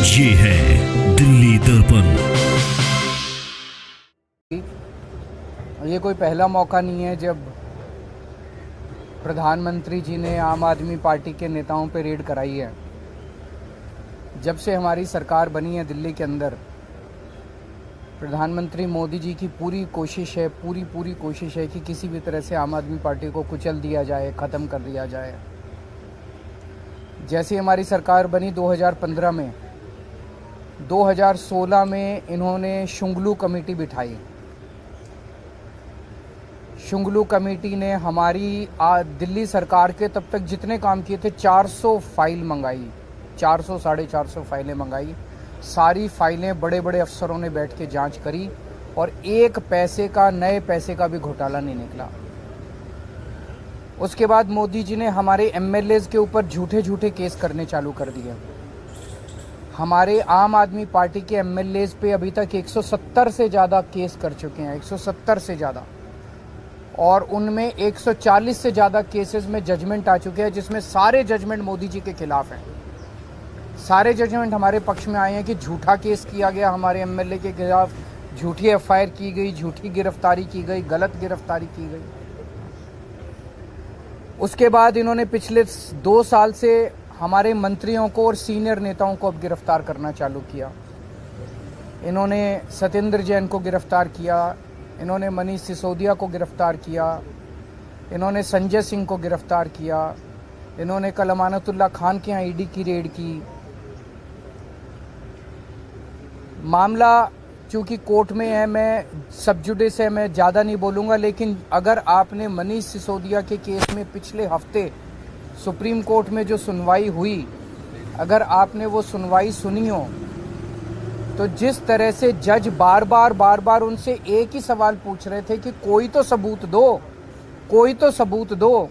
ये है दिल्ली दर्पण। ये कोई पहला मौका नहीं है जब प्रधानमंत्री जी ने आम आदमी पार्टी के नेताओं पे रेड कराई है। जब से हमारी सरकार बनी है दिल्ली के अंदर, प्रधानमंत्री मोदी जी की पूरी कोशिश है कि किसी भी तरह से आम आदमी पार्टी को कुचल दिया जाए, ख़त्म कर दिया जाए। जैसे हमारी सरकार बनी 2015 में, 2016 में इन्होंने शुंगलू कमेटी बिठाई। शुंगलू कमेटी ने हमारी दिल्ली सरकार के तब तक जितने काम किए थे 400 फाइल मंगाई, 400 साढ़े 400 फाइलें मंगाई। सारी फाइलें बड़े बड़े अफसरों ने बैठ के जांच करी और एक पैसे का, नए पैसे का भी घोटाला नहीं निकला। उसके बाद मोदी जी ने हमारे एमएलएज के ऊपर झूठे झूठे केस करने चालू कर दिए। हमारे आम आदमी पार्टी के एमएलएज पे अभी तक 170 से ज़्यादा केस कर चुके हैं, 170 से ज़्यादा, और उनमें 140 से ज़्यादा केसेस में जजमेंट आ चुके हैं, जिसमें सारे जजमेंट मोदी जी के खिलाफ हैं। सारे जजमेंट हमारे पक्ष में आए हैं कि झूठा केस किया गया हमारे एमएलए के खिलाफ, झूठी एफआईआर की गई, झूठी गिरफ्तारी की गई, गलत गिरफ्तारी की गई। उसके बाद इन्होंने पिछले 2 साल से हमारे मंत्रियों को और सीनियर नेताओं को अब गिरफ्तार करना चालू किया। इन्होंने सत्येंद्र जैन को गिरफ्तार किया, इन्होंने मनीष सिसोदिया को गिरफ्तार किया, इन्होंने संजय सिंह को गिरफ्तार किया, इन्होंने कल अमानतुल्लाह खान के यहाँ ईडी की रेड की। मामला चूँकि कोर्ट में है, मैं सब जुडिस है, मैं ज़्यादा नहीं बोलूँगा, लेकिन अगर आपने मनीष सिसोदिया के केस में पिछले हफ्ते सुप्रीम कोर्ट में जो सुनवाई हुई, अगर आपने वो सुनवाई सुनी हो, तो जिस तरह से जज बार बार उनसे एक ही सवाल पूछ रहे थे कि कोई तो सबूत दो, कोई तो सबूत दो,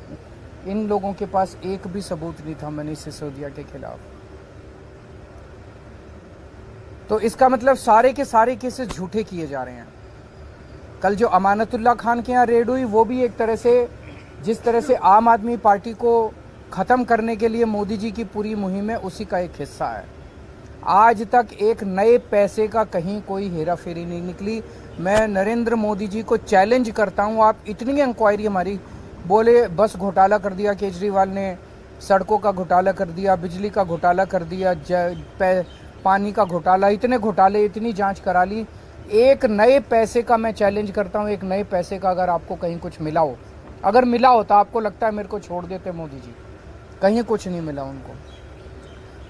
इन लोगों के पास एक भी सबूत नहीं था मनीष सिसोदिया के खिलाफ। तो इसका मतलब सारे के सारे केसेस झूठे किए जा रहे हैं। कल जो अमानतुल्लाह खान के यहाँ रेड हुई, वो भी एक तरह से, जिस तरह से आम आदमी पार्टी को ख़त्म करने के लिए मोदी जी की पूरी मुहिम है, उसी का एक हिस्सा है। आज तक एक नए पैसे का कहीं कोई हेरा फेरी नहीं निकली। मैं नरेंद्र मोदी जी को चैलेंज करता हूँ, आप इतनी इंक्वायरी हमारी, बोले बस घोटाला कर दिया केजरीवाल ने, सड़कों का घोटाला कर दिया, बिजली का घोटाला कर दिया, पानी का घोटाला, इतने घोटाले, इतनी जांच करा ली। एक नए पैसे का मैं चैलेंज करता हूँ, एक नए पैसे का अगर आपको कहीं कुछ मिला हो, अगर मिला हो तो आपको लगता है मेरे को छोड़ देते मोदी जी, कहीं कुछ नहीं मिला उनको।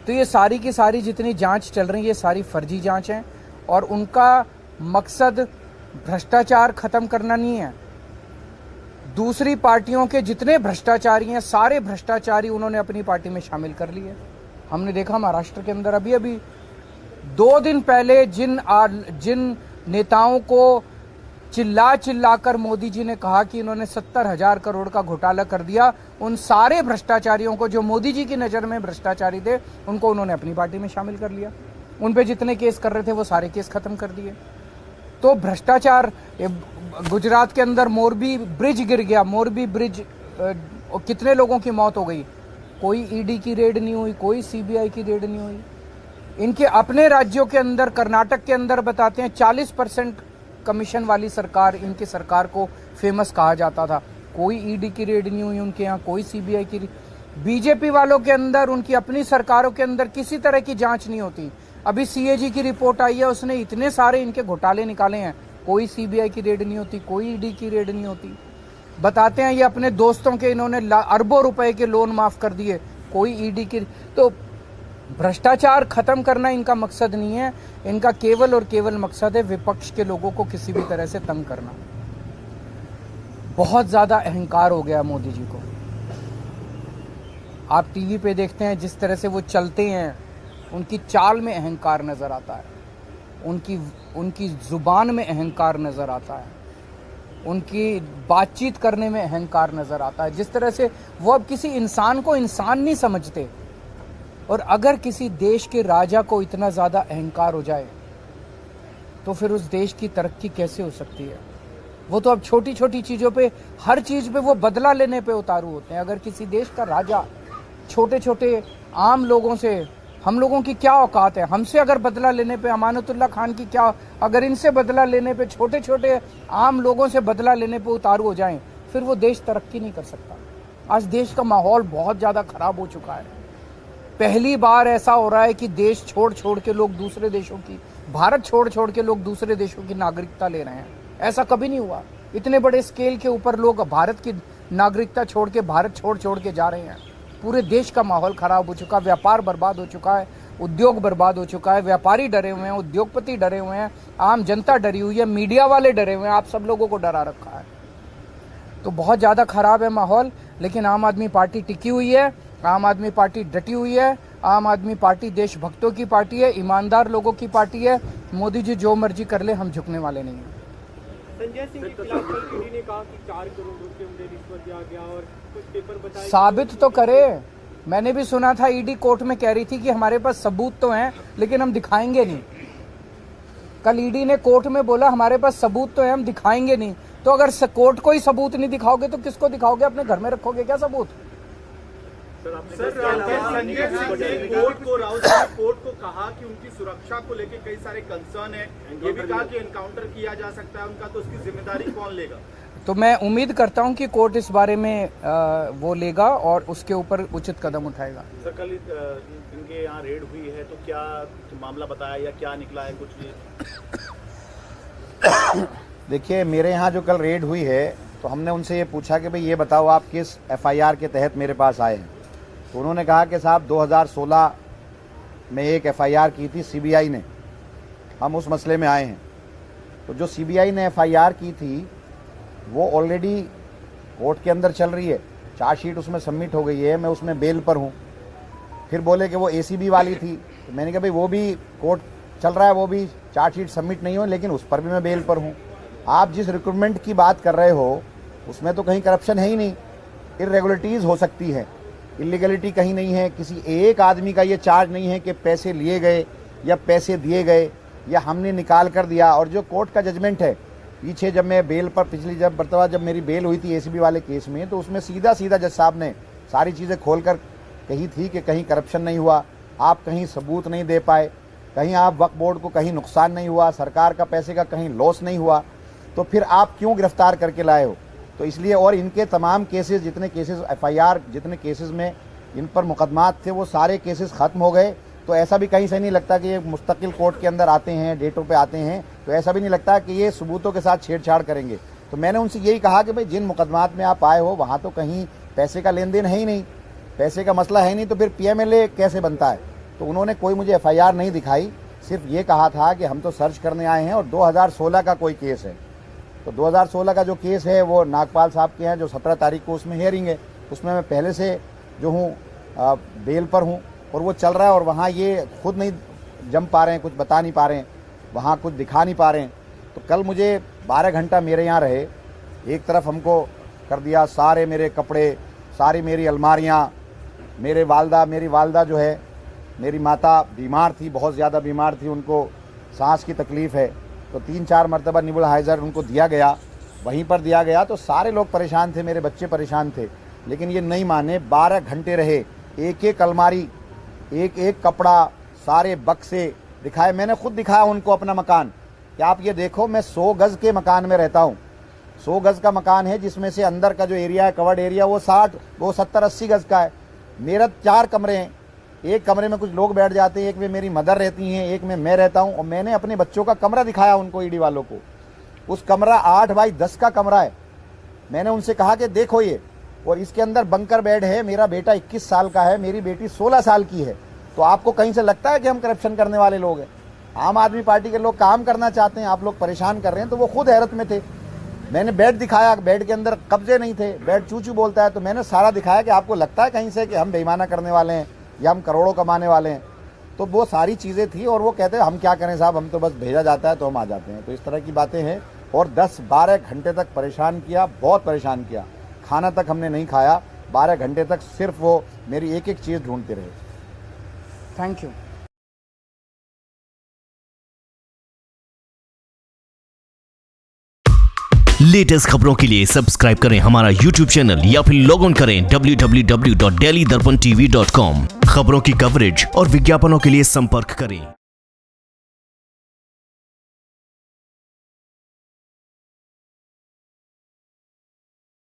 तो ये सारी की सारी जितनी जांच चल रही है, ये सारी फर्जी जांच है और उनका मकसद भ्रष्टाचार खत्म करना नहीं है। दूसरी पार्टियों के जितने भ्रष्टाचारी हैं, सारे भ्रष्टाचारी उन्होंने अपनी पार्टी में शामिल कर लिए। हमने देखा महाराष्ट्र के अंदर अभी 2 दिन पहले जिन नेताओं को चिल्ला कर मोदी जी ने कहा कि इन्होंने 70,000 करोड़ का घोटाला कर दिया, उन सारे भ्रष्टाचारियों को, जो मोदी जी की नज़र में भ्रष्टाचारी थे, उनको उन्होंने अपनी पार्टी में शामिल कर लिया। उन पे जितने केस कर रहे थे वो सारे केस खत्म कर दिए। तो भ्रष्टाचार, गुजरात के अंदर मोरबी ब्रिज गिर गया, मोरबी ब्रिज, कितने लोगों की मौत हो गई, कोई ईडी की रेड नहीं हुई, कोई सीबीआई की रेड नहीं हुई। इनके अपने राज्यों के अंदर, कर्नाटक के अंदर बताते हैं 40% कमीशन वाली सरकार, इनकी सरकार को फेमस कहा जाता था, कोई ईडी की रेड नहीं हुई उनके यहाँ, कोई सीबीआई की। बीजेपी वालों के अंदर, उनकी अपनी सरकारों के अंदर किसी तरह की जांच नहीं होती। अभी सीएजी की रिपोर्ट आई है, उसने इतने सारे इनके घोटाले निकाले हैं, कोई सीबीआई की रेड नहीं होती, कोई ईडी की रेड नहीं होती। बताते हैं ये अपने दोस्तों के इन्होंने अरबों रुपए के लोन माफ कर दिए, कोई ईडी की। तो भ्रष्टाचार खत्म करना इनका मकसद नहीं है, इनका केवल और केवल मकसद है विपक्ष के लोगों को किसी भी तरह से तंग करना। बहुत ज्यादा अहंकार हो गया मोदी जी को। आप टीवी पे देखते हैं जिस तरह से वो चलते हैं, उनकी चाल में अहंकार नजर आता है, उनकी जुबान में अहंकार नजर आता है, उनकी बातचीत करने में अहंकार नजर आता है। जिस तरह से वो अब किसी इंसान को इंसान नहीं समझते। और अगर किसी देश के राजा को इतना ज़्यादा अहंकार हो जाए तो फिर उस देश की तरक्की कैसे हो सकती है। वो तो अब छोटी छोटी चीज़ों पे, हर चीज़ पे वो बदला लेने पे उतारू होते हैं। अगर किसी देश का राजा छोटे छोटे आम लोगों से हम लोगों की क्या औकात है? हमसे अगर बदला लेने पे अमानतुल्लाह खान की क्या, अगर इनसे बदला लेने पे, छोटे छोटे आम लोगों से बदला लेने पे उतारू हो जाएं, फिर वो देश तरक्की नहीं कर सकता। आज देश का माहौल बहुत ज़्यादा खराब हो चुका है। पहली बार ऐसा हो रहा है कि देश छोड़ छोड़ के लोग दूसरे देशों की, भारत छोड़ छोड़ के लोग दूसरे देशों की नागरिकता ले रहे हैं। ऐसा कभी नहीं हुआ। इतने बड़े स्केल के ऊपर लोग भारत की नागरिकता छोड़ के, भारत छोड़ छोड़ के जा रहे हैं। पूरे देश का माहौल खराब हो चुका, व्यापार बर्बाद हो चुका है, उद्योग बर्बाद हो चुका है, व्यापारी डरे हुए हैं, उद्योगपति डरे हुए हैं, आम जनता डरी हुई है, मीडिया वाले डरे हुए हैं, आप सब लोगों को डरा रखा है। तो बहुत ज़्यादा खराब है माहौल, लेकिन आम आदमी पार्टी टिकी हुई है, आम आदमी पार्टी डटी हुई है। आम आदमी पार्टी देशभक्तों की पार्टी है, ईमानदार लोगों की पार्टी है। मोदी जी जो मर्जी कर ले, हम झुकने वाले नहीं हैं। संजय सिंह के खिलाफ कल ईडी ने कहा कि 4 करोड़ रुपए उन्हें रिश्वत दिया गया और कुछ पेपर बताए। साबित तो करे। मैंने भी सुना था ईडी कोर्ट में कह रही थी कि हमारे पास सबूत तो हैं, लेकिन हम दिखाएंगे नहीं। कल ईडी ने कोर्ट में बोला हमारे पास सबूत तो है, हम दिखाएंगे नहीं। तो अगर कोर्ट को ही सबूत नहीं दिखाओगे तो किसको दिखाओगे? अपने घर में रखोगे क्या सबूत? सर संजय सिंह ने कोर्ट को कहा कि उनकी सुरक्षा को लेकर कई सारे कंसर्न है। ये भी कहा कि एनकाउंटर किया जा सकता है उनका, तो उसकी जिम्मेदारी कौन लेगा? तो मैं उम्मीद करता हूं कि कोर्ट इस बारे में वो लेगा और उसके ऊपर उचित कदम उठाएगा। सर कल इनके यहाँ रेड हुई है, तो क्या मामला बताया या क्या निकला है कुछ? देखिए, मेरे यहाँ जो कल रेड हुई है तो हमने उनसे ये पूछा कि भाई ये बताओ आप किस एफआईआर के तहत मेरे पास आए हैं। तो उन्होंने कहा कि साहब 2016 में एक एफआईआर की थी सीबीआई ने, हम उस मसले में आए हैं। तो जो सीबीआई ने एफआईआर की थी वो ऑलरेडी कोर्ट के अंदर चल रही है, चार्जशीट उसमें सबमिट हो गई है, मैं उसमें बेल पर हूँ। फिर बोले कि वो एसीबी वाली थी, तो मैंने कहा भाई वो भी कोर्ट चल रहा है, वो भी चार्जशीट सबमिट नहीं हो, लेकिन उस पर भी मैं बेल पर हूँ। आप जिस रिक्रूटमेंट की बात कर रहे हो उसमें तो कहीं करप्शन है ही नहीं। इरेगुलरिटीज़ हो सकती है, इलीगलिटी कहीं नहीं है। किसी एक आदमी का ये चार्ज नहीं है कि पैसे लिए गए या पैसे दिए गए या हमने निकाल कर दिया। और जो कोर्ट का जजमेंट है, पीछे जब मैं बेल पर जब मेरी बेल हुई थी एसीबी वाले केस में, तो उसमें सीधा जज साहब ने सारी चीज़ें खोल कर कही थी कि कहीं करप्शन नहीं हुआ, आप कहीं सबूत नहीं दे पाए, कहीं आप वक्फ बोर्ड को कहीं नुकसान नहीं हुआ, सरकार का पैसे का कहीं लॉस नहीं हुआ, तो फिर आप क्यों गिरफ्तार करके लाए हो? तो इसलिए, और इनके तमाम केसेस, जितने केसेस एफआईआर, जितने केसेस में इन पर मुकदमात थे, वो सारे केसेस ख़त्म हो गए। तो ऐसा भी कहीं से नहीं लगता कि ये मुस्तकिल कोर्ट के अंदर आते हैं, डेटों पे आते हैं, तो ऐसा भी नहीं लगता कि ये सबूतों के साथ छेड़छाड़ करेंगे। तो मैंने उनसे यही कहा कि भाई जिन मुकदमात में आप आए हो वहाँ तो कहीं पैसे का लेन देन है ही नहीं, पैसे का मसला है नहीं, तो फिर पीएमएलए कैसे बनता है? तो उन्होंने कोई मुझे एफआईआर नहीं दिखाई, सिर्फ ये कहा था कि हम तो सर्च करने आए हैं और 2016 का कोई केस है। तो 2016 का जो केस है वो नागपाल साहब के हैं, जो 17 तारीख को उसमें हियरिंग है, उसमें मैं पहले से जो हूँ बेल पर हूँ और वो चल रहा है। और वहाँ ये खुद नहीं जम पा रहे हैं, कुछ बता नहीं पा रहे हैं, वहाँ कुछ दिखा नहीं पा रहे हैं। तो कल मुझे 12 घंटा मेरे यहाँ रहे, एक तरफ हमको कर दिया, सारे मेरे कपड़े, सारी मेरी अलमारियाँ, मेरी वालदा जो है, मेरी माता बीमार थी, बहुत ज़्यादा बीमार थी, उनको सांस की तकलीफ़ है, तो 3-4 मरतबा नेबुलाइज़र उनको दिया गया, वहीं पर दिया गया। तो सारे लोग परेशान थे, मेरे बच्चे परेशान थे, लेकिन ये नहीं माने। 12 घंटे रहे, एक एक अलमारी, एक एक कपड़ा, सारे बक्से दिखाए। मैंने खुद दिखाया उनको अपना मकान कि आप ये देखो, मैं 100 गज़ के मकान में रहता हूँ। 100 गज़ का मकान है, जिसमें से अंदर का जो एरिया है, कवर्ड एरिया, वो 70-80 गज़ का है। मेरा 4 कमरे हैं, एक कमरे में कुछ लोग बैठ जाते हैं, एक में मेरी मदर रहती हैं, एक में मैं रहता हूं। और मैंने अपने बच्चों का कमरा दिखाया उनको, ईडी वालों को। उस कमरा 8 बाई 10 का कमरा है। मैंने उनसे कहा कि देखो ये, और इसके अंदर बंकर बेड है। मेरा बेटा 21 साल का है, मेरी बेटी 16 साल की है। तो आपको कहीं से लगता है कि हम करप्शन करने वाले लोग हैं? आम आदमी पार्टी के लोग काम करना चाहते हैं, आप लोग परेशान कर रहे हैं। तो वो खुद हैरत में थे। मैंने बेड दिखाया, बेड के अंदर कब्जे नहीं थे, बेड चू चू बोलता है। तो मैंने सारा दिखाया कि आपको लगता है कहीं से कि हम बेईमाना करने वाले हैं या हम करोड़ों कमाने वाले हैं? तो वो सारी चीज़ें थी। और वो कहते हैं हम क्या करें साहब, हम तो बस भेजा जाता है तो हम आ जाते हैं। तो इस तरह की बातें हैं। और 10-12 घंटे तक परेशान किया, बहुत परेशान किया। खाना तक हमने नहीं खाया 12 घंटे तक, सिर्फ वो मेरी एक एक चीज़ ढूंढते रहे। Thank you. लेटेस्ट खबरों के लिए सब्सक्राइब करें हमारा YouTube चैनल या फिर लॉग ऑन करें www.delhidarpantv.com। खबरों की कवरेज और विज्ञापनों के लिए संपर्क करें।